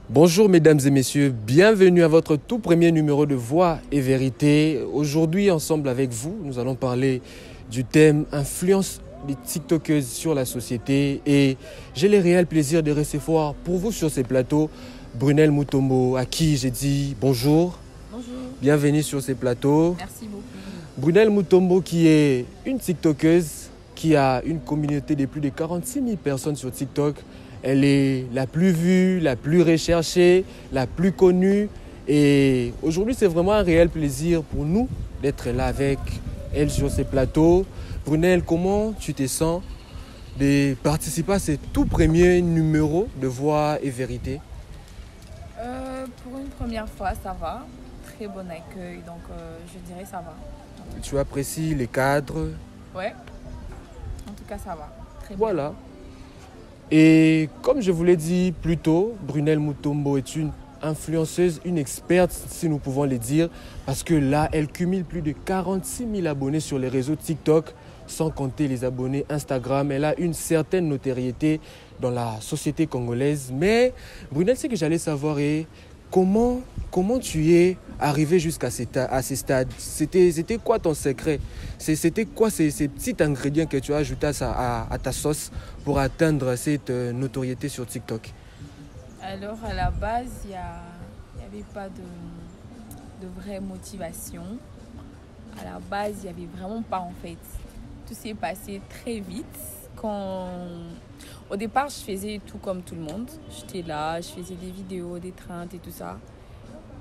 Bonjour mesdames et messieurs, bienvenue à votre tout premier numéro de Voix et Vérité. Aujourd'hui, ensemble avec vous, nous allons parler du thème influence des TikTokeuses sur la société et j'ai le réel plaisir de recevoir pour vous sur ces plateaux Brunel Mutombo, à qui j'ai dit bonjour. Bonjour. Bienvenue sur ces plateaux. Merci beaucoup. Brunel Mutombo qui est une TikTokeuse qui a une communauté de plus de 46 000 personnes sur TikTok. Elle est la plus vue, la plus recherchée, la plus connue. Et aujourd'hui, c'est vraiment un réel plaisir pour nous d'être là avec elle sur ces plateaux. Brunel, comment tu te sens de participer à ce tout premier numéro de Voix et Vérité? Pour une première fois, ça va. Très bon accueil, donc je dirais ça va. Tu apprécies les cadres? Ouais, en tout cas, ça va. Très bien. Voilà. Et comme je vous l'ai dit plus tôt, Brunel Mutombo est une influenceuse, une experte, si nous pouvons le dire, parce que là, elle cumule plus de 46 000 abonnés sur les réseaux TikTok, sans compter les abonnés Instagram. Elle a une certaine notoriété dans la société congolaise. Mais Brunel, ce que j'allais savoir est comment tu es arrivé jusqu'à ce stade. C'était quoi ton secret? C'était quoi ces petits ingrédients que tu as ajoutés à ta sauce pour atteindre cette notoriété sur TikTok? Alors, à la base, il n'y avait pas de vraie motivation. À la base, il n'y avait vraiment pas, en fait. Tout s'est passé très vite. Au départ, je faisais tout comme tout le monde. J'étais là, je faisais des vidéos, des trends et tout ça.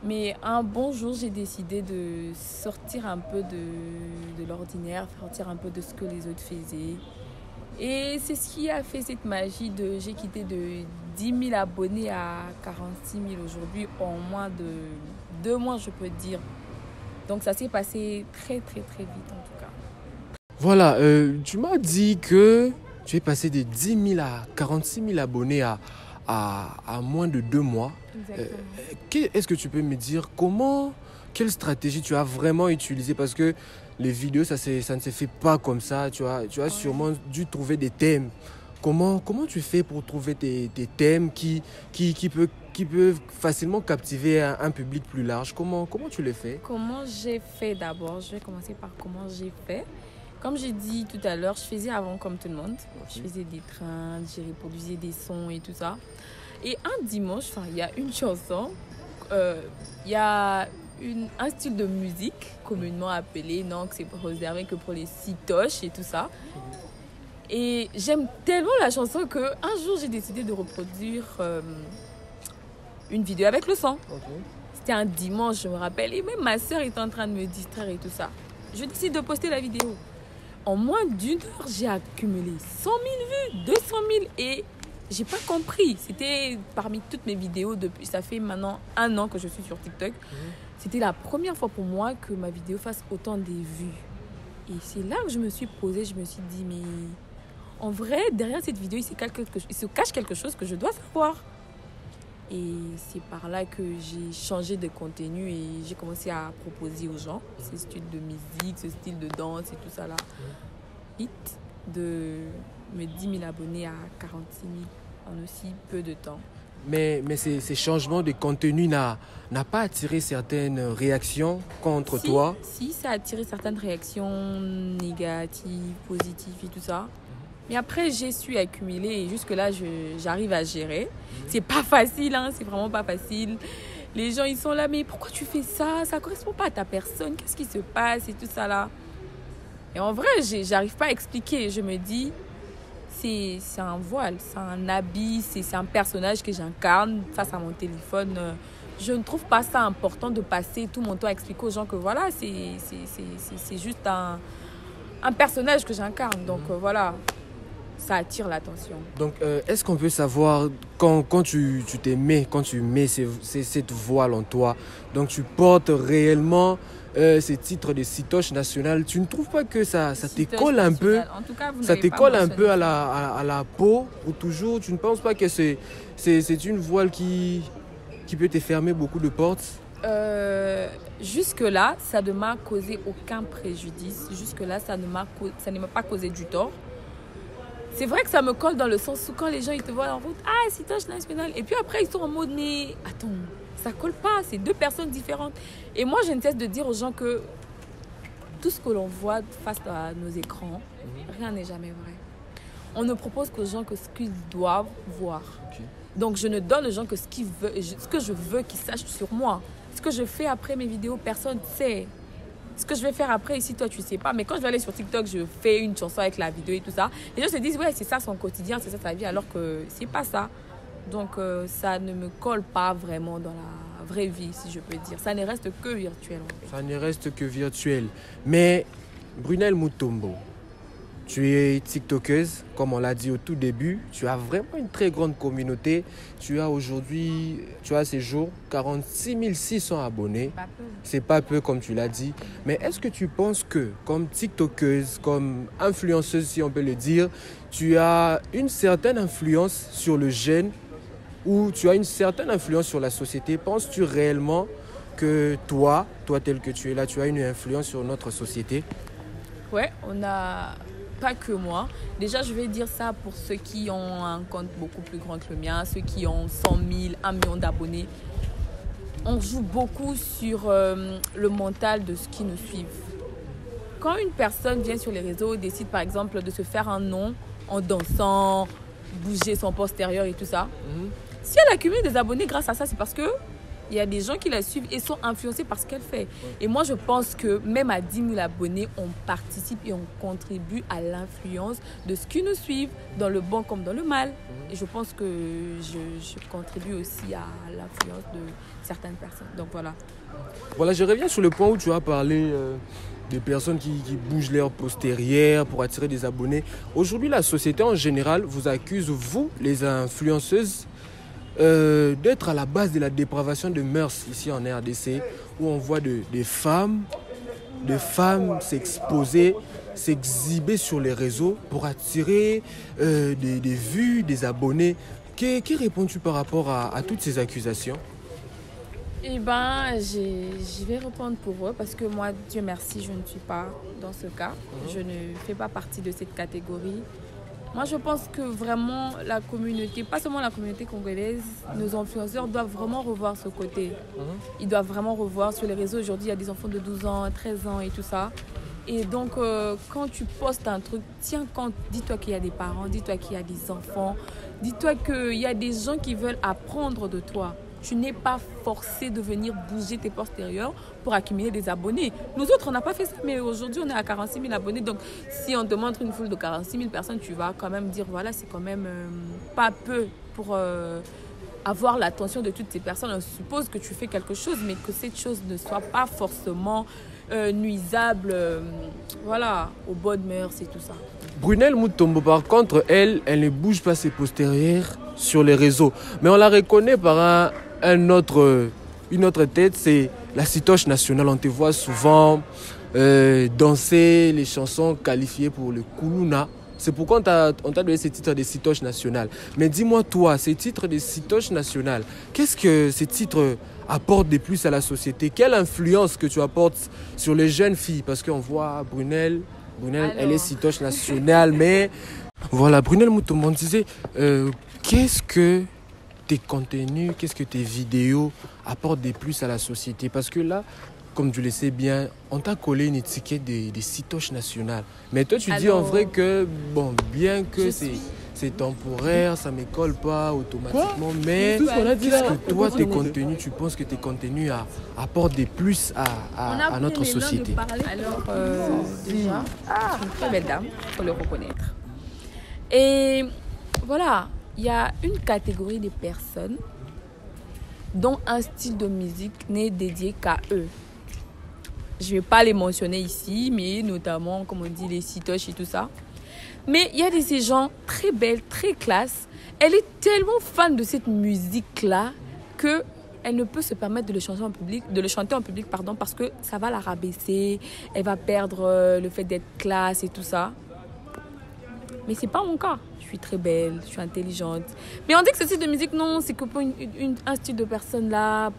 Mais un bon jour, j'ai décidé de sortir un peu de l'ordinaire, sortir un peu de ce que les autres faisaient. Et c'est ce qui a fait cette magie j'ai quitté de 10 000 abonnés à 46 000 aujourd'hui en moins de 2 mois, je peux dire. Donc ça s'est passé très, très, très vite en tout cas. Voilà, tu m'as dit que tu es passé de 10 000 à 46 000 abonnés à moins de 2 mois. Exactement. Est-ce que tu peux me dire quelle stratégie tu as vraiment utilisée? Parce que les vidéos, ça ne se fait pas comme ça. Tu as sûrement dû trouver des thèmes. Comment tu fais pour trouver tes thèmes qui peuvent facilement captiver un public plus large? Comment tu les fais? Comment j'ai fait d'abord? Je vais commencer par comment j'ai fait. Comme j'ai dit tout à l'heure, je faisais avant comme tout le monde. Je faisais des trains, je reproduisais des sons et tout ça. Et un dimanche, il y a une chanson, il y a un style de musique communément appelé, non, que c'est réservé que pour les sitoches et tout ça. Et j'aime tellement la chanson qu'un jour, j'ai décidé de reproduire une vidéo avec le son. C'était un dimanche, je me rappelle. Et même ma soeur était en train de me distraire et tout ça. Je décide de poster la vidéo. En moins d'une heure, j'ai accumulé 100 000 vues, 200 000 et j'ai pas compris. C'était parmi toutes mes vidéos depuis. Ça fait maintenant 1 an que je suis sur TikTok. C'était la première fois pour moi que ma vidéo fasse autant de vues. Et c'est là que je me suis posée, je me suis dit, mais en vrai, derrière cette vidéo, il se cache quelque chose que je dois savoir. Et c'est par là que j'ai changé de contenu et j'ai commencé à proposer aux gens ce style de musique, ce style de danse et tout ça là. Vite de mes 10 000 abonnés à 46 000 en aussi peu de temps. Mais ces changements de contenu n'a pas attiré certaines réactions contre toi? Si, ça a attiré certaines réactions négatives, positives et tout ça. Mais après, j'ai su accumuler et jusque-là, j'arrive à gérer. C'est pas facile, hein, c'est vraiment pas facile. Les gens, ils sont là, mais pourquoi tu fais ça? Ça correspond pas à ta personne. Qu'est-ce qui se passe et tout ça là? Et en vrai, j'arrive pas à expliquer. Je me dis, c'est un voile, c'est un habit, c'est un personnage que j'incarne face à mon téléphone. Je ne trouve pas ça important de passer tout mon temps à expliquer aux gens que voilà, c'est juste un personnage que j'incarne. Donc voilà. Ça attire l'attention. Donc, est-ce qu'on peut savoir quand tu mets cette voile en toi, donc tu portes réellement ces titres de sitoche nationale, tu ne trouves pas que ça te colle un peu? En tout cas, ça te colle un peu à la peau ou toujours? Tu ne penses pas que c'est une voile qui peut te fermer beaucoup de portes? Jusque-là, ça ne m'a causé aucun préjudice. Jusque-là, ça ne m'a pas causé du tort. c'est vrai que ça me colle dans le sens où quand les gens ils te voient en route, ah, Sitoche National. Et puis après, ils sont en mode, mais attends, ça colle pas, c'est deux personnes différentes. Et moi, je ne cesse de dire aux gens que tout ce que l'on voit face à nos écrans, rien n'est jamais vrai. On ne propose qu'aux gens que ce qu'ils doivent voir. Okay. Donc, je ne donne aux gens que ce que je veux qu'ils sachent sur moi. Ce que je fais après mes vidéos, personne ne sait. Ce que je vais faire après, ici, toi, tu ne sais pas. Mais quand je vais aller sur TikTok, je fais une chanson avec la vidéo et tout ça. Les gens se disent, ouais, c'est ça son quotidien, c'est ça sa vie, alors que ce n'est pas ça. Donc, ça ne me colle pas vraiment dans la vraie vie, si je peux dire. Ça ne reste que virtuel. En fait. Ça ne reste que virtuel. Mais, Brunel Mutombo, tu es TikTokeuse, comme on l'a dit au tout début. Tu as vraiment une très grande communauté. Tu as aujourd'hui, ces jours, 46 600 abonnés. C'est pas peu, comme tu l'as dit. Mais est-ce que tu penses que, comme TikTokeuse, comme influenceuse, si on peut le dire, tu as une certaine influence sur le jeune ou tu as une certaine influence sur la société? Penses-tu réellement que toi tel que tu es là, tu as une influence sur notre société? Ouais, on a... Pas que moi. Déjà, je vais dire ça pour ceux qui ont un compte beaucoup plus grand que le mien, ceux qui ont 100 000, 1 million d'abonnés. On joue beaucoup sur le mental de ceux qui nous suivent. Quand une personne vient sur les réseaux, décide par exemple de se faire un nom en dansant, bouger son postérieur et tout ça, si elle accumule des abonnés grâce à ça, c'est parce que il y a des gens qui la suivent et sont influencés par ce qu'elle fait. Et moi, je pense que même à 10 000 abonnés, on participe et on contribue à l'influence de ceux qui nous suivent, dans le bon comme dans le mal. Et je pense que je contribue aussi à l'influence de certaines personnes. Donc voilà. Voilà, je reviens sur le point où tu as parlé des personnes qui bougent leur postérieur pour attirer des abonnés. Aujourd'hui, la société en général vous accuse, vous, les influenceuses, d'être à la base de la dépravation de mœurs ici en RDC, où on voit des femmes s'exposer, s'exhiber sur les réseaux pour attirer des vues, des abonnés. Que réponds-tu par rapport à toutes ces accusations? Eh bien, je vais répondre pour eux parce que moi, Dieu merci, je ne suis pas dans ce cas. Je ne fais pas partie de cette catégorie. Moi, je pense que vraiment la communauté, pas seulement la communauté congolaise, nos influenceurs doivent vraiment revoir ce côté. Ils doivent vraiment revoir sur les réseaux. Aujourd'hui, il y a des enfants de 12 ans, 13 ans et tout ça. Et donc, quand tu postes un truc, tiens compte, dis-toi qu'il y a des parents, dis-toi qu'il y a des enfants, dis-toi qu'il y a des gens qui veulent apprendre de toi. Tu n'es pas forcé de venir bouger tes postérieurs pour accumuler des abonnés. Nous autres, on n'a pas fait ça, mais aujourd'hui, on est à 46 000 abonnés. Donc, si on te montre une foule de 46 000 personnes, tu vas quand même dire, voilà, c'est quand même pas peu pour avoir l'attention de toutes ces personnes. On suppose que tu fais quelque chose, mais que cette chose ne soit pas forcément nuisable voilà, aux bonnes mœurs et tout ça. Brunel Mutombo, par contre, elle ne bouge pas ses postérieurs sur les réseaux. Mais on la reconnaît par une autre tête, c'est la Sitoche Nationale. On te voit souvent danser les chansons qualifiées pour le Kuluna. C'est pourquoi on t'a donné ce titre de Sitoche Nationale. Mais dis-moi toi, ces titres de Sitoche Nationale, qu'est-ce que ces titres apportent de plus à la société? Quelle influence que tu apportes sur les jeunes filles? Parce qu'on voit Brunel, elle est Sitoche Nationale, mais voilà, Brunel Mutombo, on disait, qu'est-ce que tes contenus, qu'est-ce que tes vidéos apportent de plus à la société? Parce que là, comme tu le sais bien, on t'a collé une étiquette des Sitoche Nationale. Mais toi, tu dis en vrai que, bon, bien que c'est temporaire, ça ne me colle pas automatiquement, mais qu'est-ce que toi, tes contenus, tu penses que tes contenus apportent de plus à notre société? Alors, déjà, c'est une très belle dame, il faut le reconnaître. Et voilà, il y a une catégorie de personnes dont un style de musique n'est dédié qu'à eux. Je ne vais pas les mentionner ici, mais notamment, comme on dit, les Sitoches et tout ça. Mais il y a de ces gens très belles, très classe. Elle est tellement fan de cette musique-là qu'elle ne peut se permettre de le chanter en public, parce que ça va la rabaisser. Elle va perdre le fait d'être classe et tout ça. Mais ce n'est pas mon cas. Je suis très belle, je suis intelligente. Mais on dit que ce style de musique, non, c'est que pour un style de personnes là,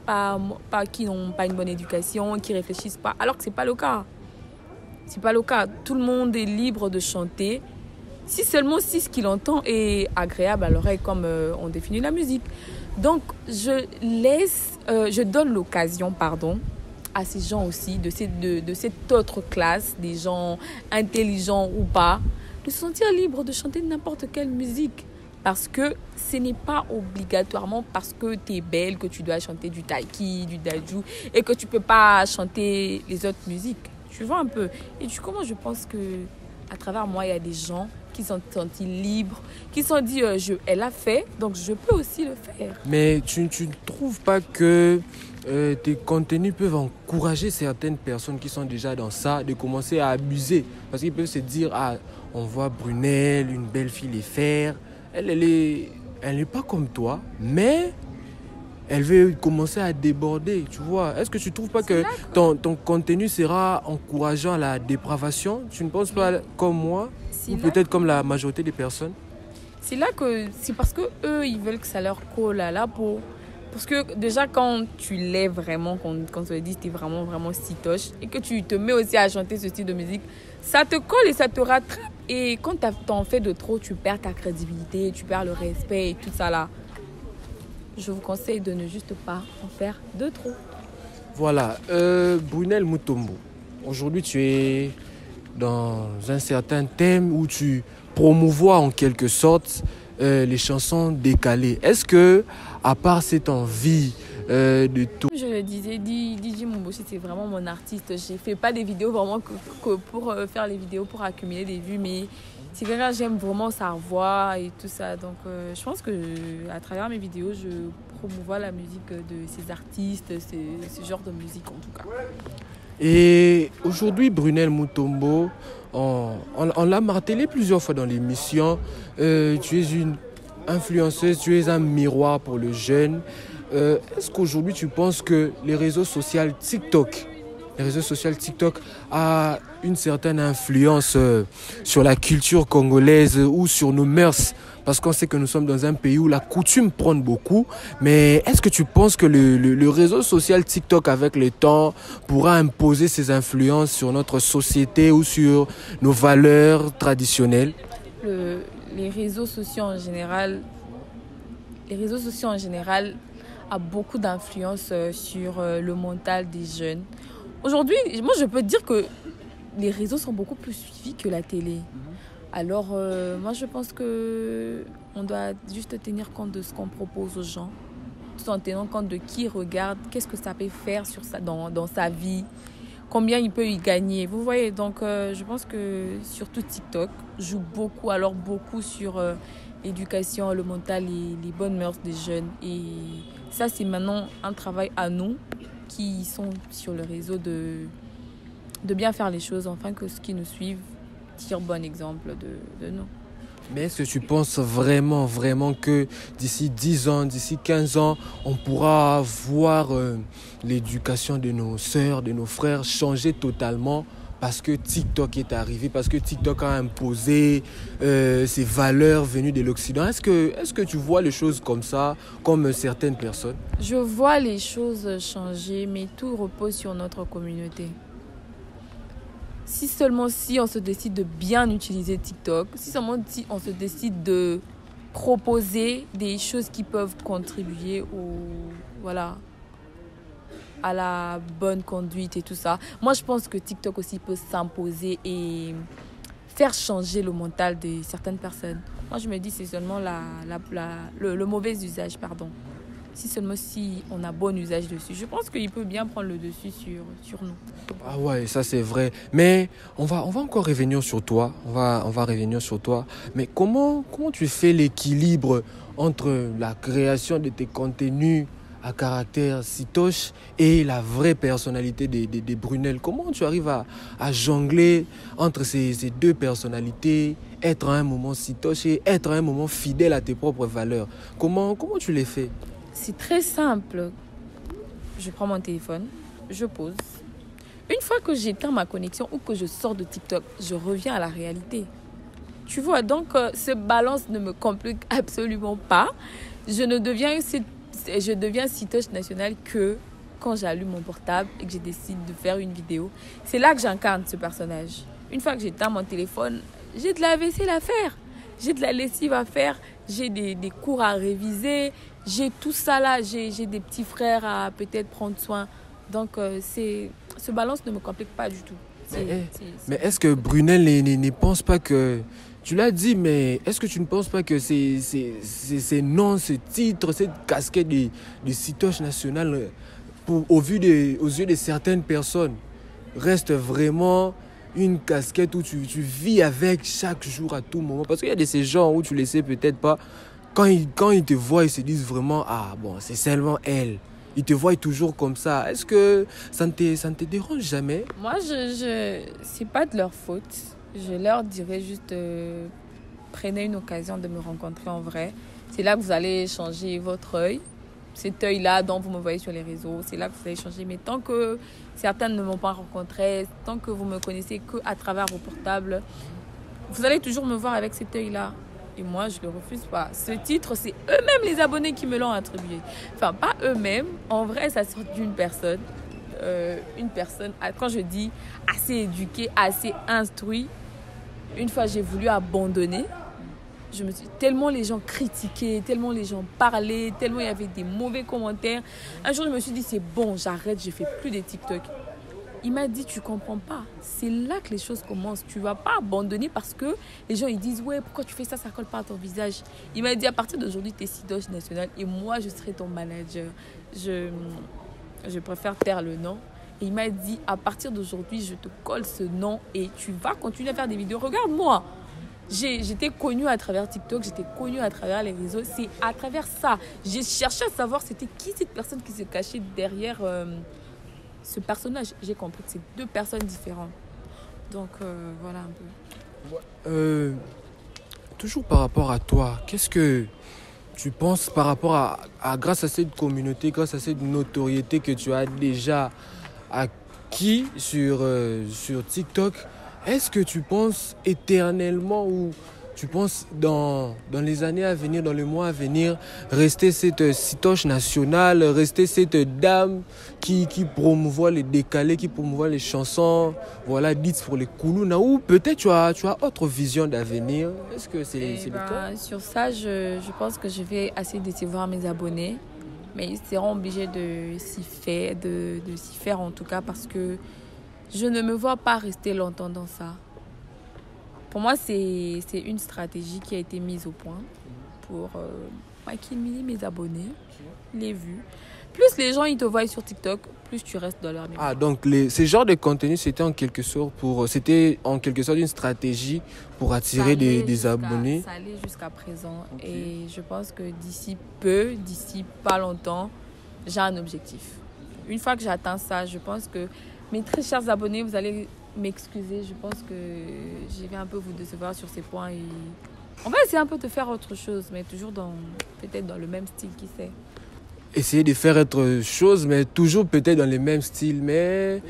qui n'ont pas une bonne éducation, qui ne réfléchissent pas. Alors que ce n'est pas le cas. C'est pas le cas. Tout le monde est libre de chanter Si seulement si ce qu'il entend est agréable à l'oreille, comme on définit la musique. Donc, je donne l'occasion, à ces gens aussi, de cette autre classe, des gens intelligents ou pas, de se sentir libres de chanter n'importe quelle musique. Parce que ce n'est pas obligatoirement parce que tu es belle que tu dois chanter du taiki, du dajou, et que tu ne peux pas chanter les autres musiques. Tu vois un peu. Et du coup, moi, je pense que à travers moi, il y a des gens qui se sont sentis libres, qui se sont dit, elle a fait, donc je peux aussi le faire. Mais tu ne trouves pas que tes contenus peuvent encourager certaines personnes qui sont déjà dans ça de commencer à abuser? Parce qu'ils peuvent se dire, ah, on voit Brunel, une belle fille les faire. Elle n'est pas comme toi, mais elle veut commencer à déborder, tu vois. Est-ce que tu ne trouves pas que ton contenu sera encourageant à la dépravation? Tu ne penses pas comme moi? Ou peut-être comme la majorité des personnes? C'est parce que eux, ils veulent que ça leur colle à la peau. Parce que déjà, quand tu l'es vraiment, quand on te dit que tu es vraiment, vraiment sitoche, et que tu te mets aussi à chanter ce style de musique, ça te colle et ça te rattrape. Et quand t'en fais de trop, tu perds ta crédibilité, tu perds le respect et tout ça là. Je vous conseille de ne juste pas en faire de trop. Voilà, Brunel Mutombo, aujourd'hui tu es dans un certain thème où tu promouvois en quelque sorte les chansons décalées. Est-ce que, à part cette envie de tout... Je le disais, DJ Momboshi, c'est vraiment mon artiste. Je ne fais pas des vidéos vraiment que pour faire les vidéos pour accumuler des vues, mais c'est quelqu'un, j'aime vraiment sa voix et tout ça. Donc je pense que à travers mes vidéos, je promouvois la musique de ces artistes, ce genre de musique en tout cas. Et aujourd'hui, Brunel Mutombo, on l'a martelé plusieurs fois dans l'émission, tu es une influenceuse, tu es un miroir pour le jeune. Est-ce qu'aujourd'hui tu penses que les réseaux sociaux TikTok a une certaine influence sur la culture congolaise ou sur nos mœurs? Parce qu'on sait que nous sommes dans un pays où la coutume prône beaucoup. Mais est-ce que tu penses que le réseau social TikTok avec le temps pourra imposer ses influences sur notre société ou sur nos valeurs traditionnelles? Les réseaux sociaux en général a beaucoup d'influence sur le mental des jeunes. Aujourd'hui, moi je peux te dire que les réseaux sont beaucoup plus suivis que la télé. Alors moi je pense que on doit juste tenir compte de ce qu'on propose aux gens, tout en tenant compte de qui regarde, qu'est-ce que ça peut faire dans sa vie, combien il peut y gagner. Vous voyez, donc je pense que surtout TikTok joue beaucoup sur l'éducation, le mental et les bonnes mœurs des jeunes. Et ça, c'est maintenant un travail à nous qui sont sur le réseau de bien faire les choses, afin que ceux qui nous suivent tirent bon exemple de nous. Mais est-ce que tu penses vraiment que d'ici 10 ans, d'ici 15 ans, on pourra voir l'éducation de nos sœurs, de nos frères changer totalement parce que TikTok est arrivé, parce que TikTok a imposé ses valeurs venues de l'Occident? Est-ce que tu vois les choses comme ça, comme certaines personnes? Je vois les choses changer, mais tout repose sur notre communauté. Si on se décide de bien utiliser TikTok, si on se décide de proposer des choses qui peuvent contribuer à la bonne conduite et tout ça. Moi, je pense que TikTok aussi peut s'imposer et faire changer le mental de certaines personnes. Moi, je me dis c'est seulement le mauvais usage, Si on a bon usage dessus. Je pense qu'il peut bien prendre le dessus sur nous. Ah ouais, ça c'est vrai. Mais on va encore revenir sur toi. On va revenir sur toi. Mais comment tu fais l'équilibre entre la création de tes contenus à caractère sitoche et la vraie personnalité des Brunel? Comment tu arrives à jongler entre ces deux personnalités, être à un moment sitoche et être à un moment fidèle à tes propres valeurs? Comment tu les fais? C'est très simple. Je prends mon téléphone, je pose. Une fois que j'éteins ma connexion ou que je sors de TikTok, je reviens à la réalité. Tu vois, donc ce balance ne me complique absolument pas. Je deviens sitoche nationale que quand j'allume mon portable et que je décide de faire une vidéo. C'est là que j'incarne ce personnage. Une fois que j'éteins mon téléphone, j'ai de la vaisselle à faire, j'ai de la lessive à faire, j'ai des cours à réviser, j'ai tout ça là, j'ai des petits frères à peut-être prendre soin. Donc, ce balance ne me complique pas du tout. Mais est-ce que Brunel ne pense pas que... Tu l'as dit, mais est-ce que tu ne penses pas que ces noms, ce titre, cette casquette de Citoche national, aux yeux de certaines personnes, reste vraiment une casquette où tu vis avec chaque jour, à tout moment? Parce qu'il y a de ces gens où tu ne le sais peut-être pas. Quand ils te voient, ils se disent vraiment, ah bon, c'est seulement elle. Ils te voient toujours comme ça. Est-ce que ça ne te dérange jamais? Moi, c'est pas de leur faute. Je leur dirais juste, prenez une occasion de me rencontrer en vrai. C'est là que vous allez changer votre œil. Cet œil-là dont vous me voyez sur les réseaux, c'est là que vous allez changer. Mais tant que certains ne m'ont pas rencontré, tant que vous me connaissez qu'à travers vos portables, vous allez toujours me voir avec cet œil-là. Et moi, je ne le refuse pas. Ce titre, c'est eux-mêmes les abonnés qui me l'ont attribué. Enfin, pas eux-mêmes. En vrai, ça sort d'une personne. Une personne, quand je dis assez éduquée, assez instruite, une fois j'ai voulu abandonner, je me suis tellement les gens critiquaient, tellement les gens parlaient, tellement il y avait des mauvais commentaires. Un jour je me suis dit c'est bon, j'arrête, je fais plus des TikTok. Il m'a dit tu comprends pas, c'est là que les choses commencent. Tu vas pas abandonner parce que les gens ils disent ouais pourquoi tu fais ça colle pas à ton visage. Il m'a dit à partir d'aujourd'hui tu es Citoche national et moi je serai ton manager. Je préfère taire le nom. Et il m'a dit, à partir d'aujourd'hui, je te colle ce nom et tu vas continuer à faire des vidéos. Regarde-moi, j'étais connue à travers TikTok, j'étais connue à travers les réseaux. C'est à travers ça. J'ai cherché à savoir c'était qui cette personne qui se cachait derrière ce personnage. J'ai compris que c'est deux personnes différentes. Donc, voilà un peu. Toujours par rapport à toi, qu'est-ce que tu penses par rapport à grâce à cette communauté, grâce à cette notoriété que tu as déjà acquis sur TikTok, est-ce que tu penses éternellement ou tu penses dans les années à venir, dans les mois à venir, rester cette Citoche nationale, rester cette dame qui promouvoit les décalés, qui promouvoit les chansons, voilà, dites pour les Koulouna, ou peut-être tu as autre vision d'avenir? Est-ce que c'est le cas? Sur ça, je pense que je vais assez décevoir mes abonnés, mais ils seront obligés de s'y faire en tout cas parce que je ne me vois pas rester longtemps dans ça. Pour moi, c'est une stratégie qui a été mise au point pour maquiller mes abonnés, les vues. Plus les gens ils te voient sur TikTok, plus tu restes dans leur mémoire. Ah, donc ce genre de contenu, c'était en quelque sorte une stratégie pour attirer des abonnés. Ça allait jusqu'à présent. Okay. Et je pense que d'ici pas longtemps, j'ai un objectif. Une fois que j'atteins ça, je pense que mes très chers abonnés, vous allez m'excuser. Je pense que je vais un peu vous décevoir sur ces points. Et on va essayer un peu de faire autre chose, mais toujours peut-être dans le même style, qui sait. Essayer de faire autre chose, mais toujours peut-être dans le même style. Mais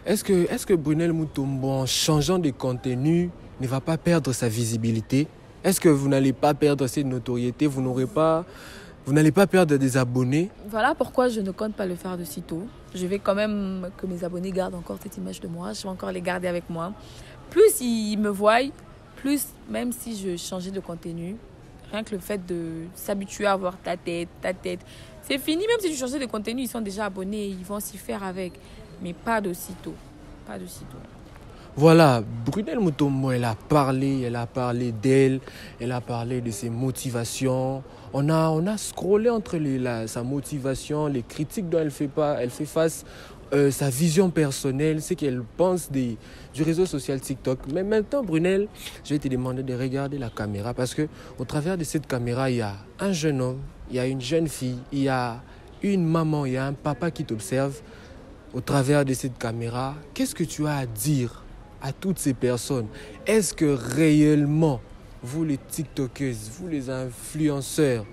est-ce que Brunel Mutombo, en changeant de contenu, ne va pas perdre sa visibilité? Est-ce que vous n'allez pas perdre cette notoriété? Vous n'allez pas perdre des abonnés? Voilà pourquoi je ne compte pas le faire de sitôt. Je vais quand même que mes abonnés gardent encore cette image de moi. Je vais encore les garder avec moi. Plus ils me voient, plus même si je changeais de contenu, rien que le fait de s'habituer à voir ta tête, c'est fini. Même si tu changeais de contenu, ils sont déjà abonnés, ils vont s'y faire avec. Mais pas de sitôt. Pas de sitôt. Voilà, Brunel Mutombo, elle a parlé d'elle, elle a parlé de ses motivations. On a scrollé entre sa motivation, les critiques dont elle fait face, sa vision personnelle, ce qu'elle pense du réseau social TikTok. Mais maintenant, Brunel, je vais te demander de regarder la caméra parce que au travers de cette caméra, il y a un jeune homme, il y a une jeune fille, il y a une maman, il y a un papa qui t'observe. Au travers de cette caméra, qu'est-ce que tu as à dire à toutes ces personnes? Est-ce que réellement, vous les TikTokers, vous les influenceurs,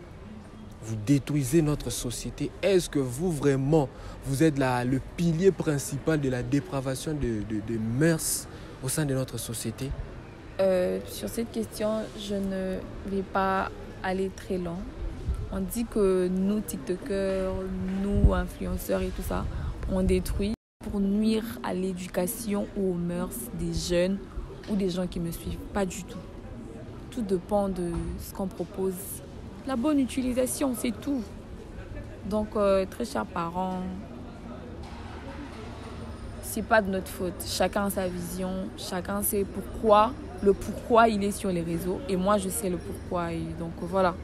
vous détruisez notre société? Est-ce que vous vraiment, vous êtes le pilier principal de la dépravation de mœurs au sein de notre société? Sur cette question, je ne vais pas aller très loin. On dit que nous TikTokers, nous influenceurs et tout ça, on détruit pour nuire à l'éducation ou aux mœurs des jeunes ou des gens qui me suivent. Pas du tout. Tout dépend de ce qu'on propose. La bonne utilisation, c'est tout. Donc, très chers parents, c'est pas de notre faute. Chacun a sa vision, chacun sait le pourquoi il est sur les réseaux. Et moi, je sais le pourquoi. Et donc, voilà,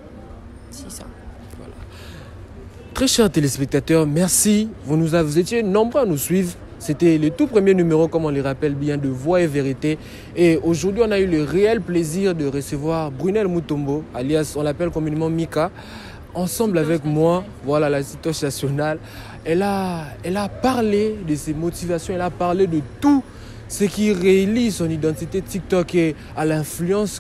c'est ça. Voilà. Très chers téléspectateurs, merci. Vous étiez nombreux à nous suivre. C'était le tout premier numéro, comme on le rappelle bien, de Voix et Vérité. Et aujourd'hui, on a eu le réel plaisir de recevoir Brunel Mutombo, alias, on l'appelle communément Mika, ensemble avec moi, voilà, la Citoche nationale. Elle a parlé de ses motivations, elle a parlé de tout ce qui relie son identité TikTok et à l'influence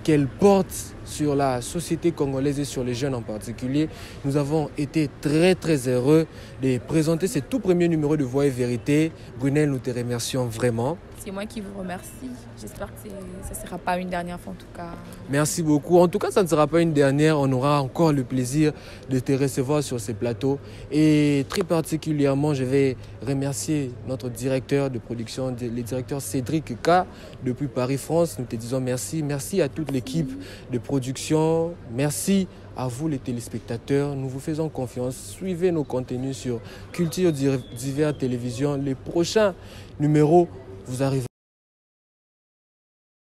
qu'elle porte sur la société congolaise et sur les jeunes en particulier. Nous avons été très très heureux de présenter ce tout premier numéro de Voix et Vérité. Brunel, nous te remercions vraiment. C'est moi qui vous remercie. J'espère que ça ne sera pas une dernière fois en tout cas. Merci beaucoup. En tout cas, ça ne sera pas une dernière. On aura encore le plaisir de te recevoir sur ces plateaux. Et très particulièrement, je vais remercier notre directeur de production, le directeur Cédric K. depuis Paris-France. Nous te disons merci. Merci à toute l'équipe de production. Merci à vous les téléspectateurs. Nous vous faisons confiance. Suivez nos contenus sur Culture Divers Télévision. Les prochains numéros vous arriveront.